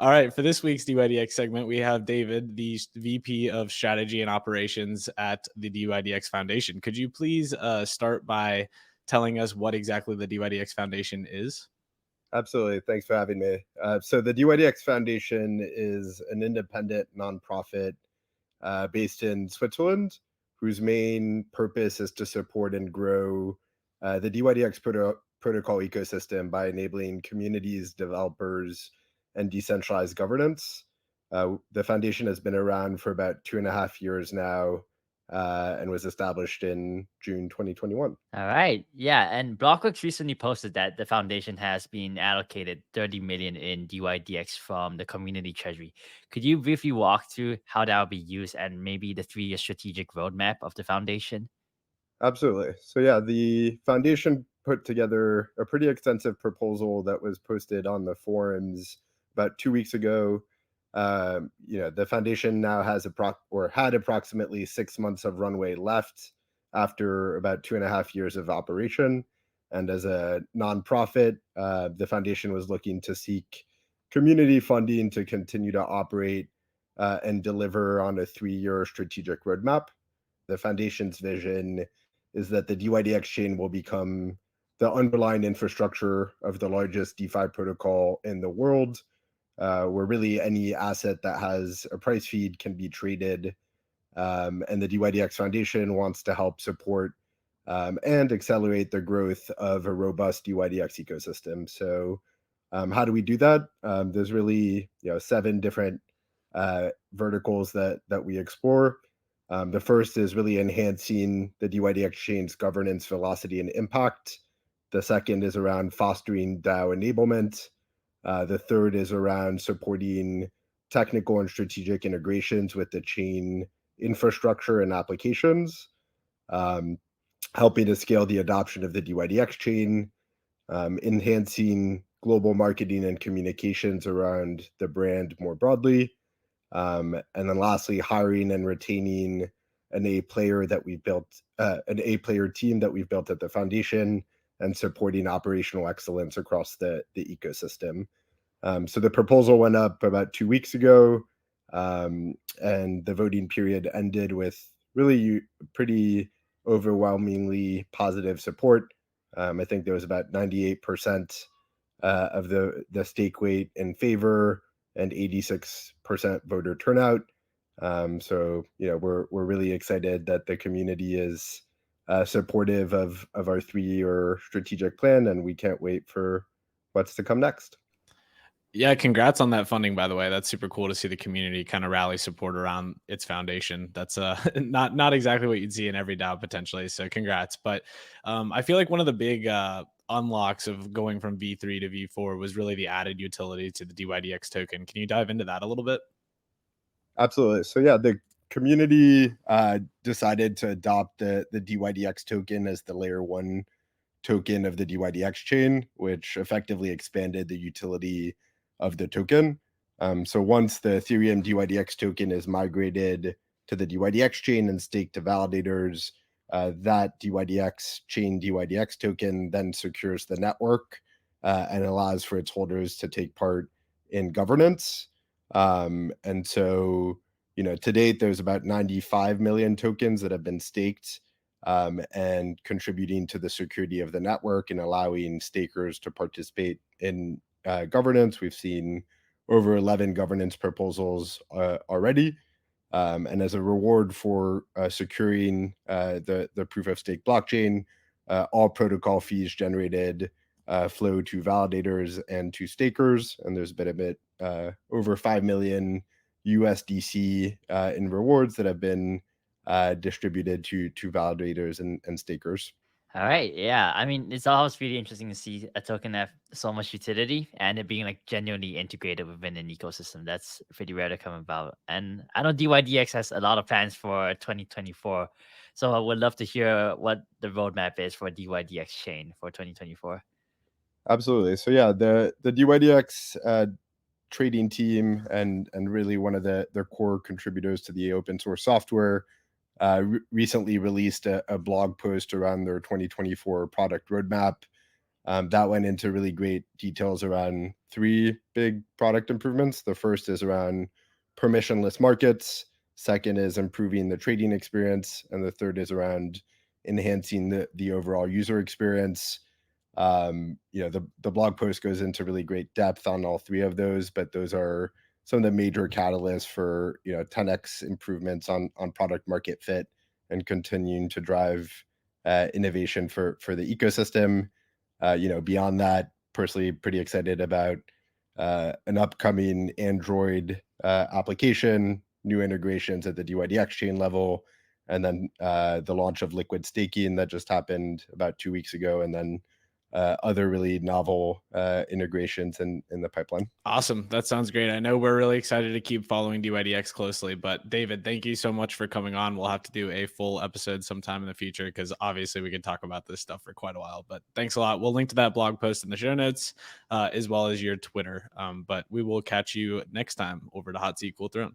All right, for this week's DYDX segment, we have David, the VP of Strategy and Operations at the DYDX Foundation. Could you please start by telling us what exactly the DYDX Foundation is? Absolutely. Thanks for having me. So the DYDX Foundation is an independent nonprofit based in Switzerland, whose main purpose is to support and grow the DYDX protocol ecosystem by enabling communities, developers, and decentralized governance. The foundation has been around for about 2.5 years now and was established in June 2021. All right. Yeah. And Blockworks recently posted that the foundation has been allocated 30 million in DYDX from the community treasury. Could you briefly walk through how that will be used and maybe the 3 year strategic roadmap of the foundation? Absolutely. So yeah, the foundation put together a pretty extensive proposal that was posted on the forums about 2 weeks ago. The foundation now has had approximately 6 months of runway left after about 2.5 years of operation. And as a nonprofit, the foundation was looking to seek community funding to continue to operate and deliver on a 3 year strategic roadmap. The foundation's vision is that the DYDX chain will become the underlying infrastructure of the largest DeFi protocol in the world, where really any asset that has a price feed can be traded. And the DYDX Foundation wants to help support and accelerate the growth of a robust DYDX ecosystem. So, how do we do that? There's really 7 different verticals that we explore. The first is really enhancing the DYDX chain's governance, velocity, and impact. The second is around fostering DAO enablement. The third is around supporting technical and strategic integrations with the chain infrastructure and applications, um, helping to scale the adoption of the DYDX chain, enhancing global marketing and communications around the brand more broadly, and then lastly, hiring and retaining an A player team that we've built at the foundation, and supporting operational excellence across the ecosystem. So the proposal went up about 2 weeks ago, and the voting period ended with really pretty overwhelmingly positive support. I think there was about 98% of the stake weight in favor and 86% voter turnout. We're really excited that the community is supportive of our 3 year strategic plan, and we can't wait for what's to come next. Yeah, congrats on that funding, by the way. That's super cool to see the community kind of rally support around its foundation. That's not exactly what you'd see in every DAO potentially. So congrats. But I feel like one of the big unlocks of going from V3 to V4 was really the added utility to the DYDX token. Can you dive into that a little bit? Absolutely. So yeah, the community decided to adopt the DYDX token as the layer one token of the DYDX chain, which effectively expanded the utility of the token. So once the Ethereum DYDX token is migrated to the DYDX chain and staked to validators, that DYDX chain DYDX token then secures the network and allows for its holders to take part in governance. To date, there's about 95 million tokens that have been staked and contributing to the security of the network and allowing stakers to participate in governance. We've seen over 11 governance proposals already. And as a reward for securing the proof of stake blockchain, all protocol fees generated flow to validators and to stakers. And there's been a bit over 5 million USDC in rewards that have been distributed to validators and stakers. All right. Yeah. I mean, it's always really interesting to see a token have so much utility and it being like genuinely integrated within an ecosystem. That's pretty rare to come about. And I know DYDX has a lot of plans for 2024. So I would love to hear what the roadmap is for DYDX chain for 2024. Absolutely. So yeah, the DYDX trading team and really one of their core contributors to the open source software recently released a blog post around their 2024 product roadmap. That went into really great details around 3 big product improvements. The first is around permissionless markets, second is improving the trading experience, and the third is around enhancing the overall user experience. The blog post goes into really great depth on all 3 of those, but those are some of the major catalysts for 10x improvements on product market fit and continuing to drive innovation for the ecosystem. Beyond that, personally pretty excited about an upcoming Android application, new integrations at the DYDX chain level, and then the launch of liquid staking that just happened about 2 weeks ago, and then other really novel integrations in the pipeline. Awesome. That sounds great. I know we're really excited to keep following DYDX closely, but David, thank you so much for coming on. We'll have to do a full episode sometime in the future because obviously we could talk about this stuff for quite a while, but thanks a lot. We'll link to that blog post in the show notes as well as your Twitter. But we will catch you next time over to Hot Seat Cool Throne.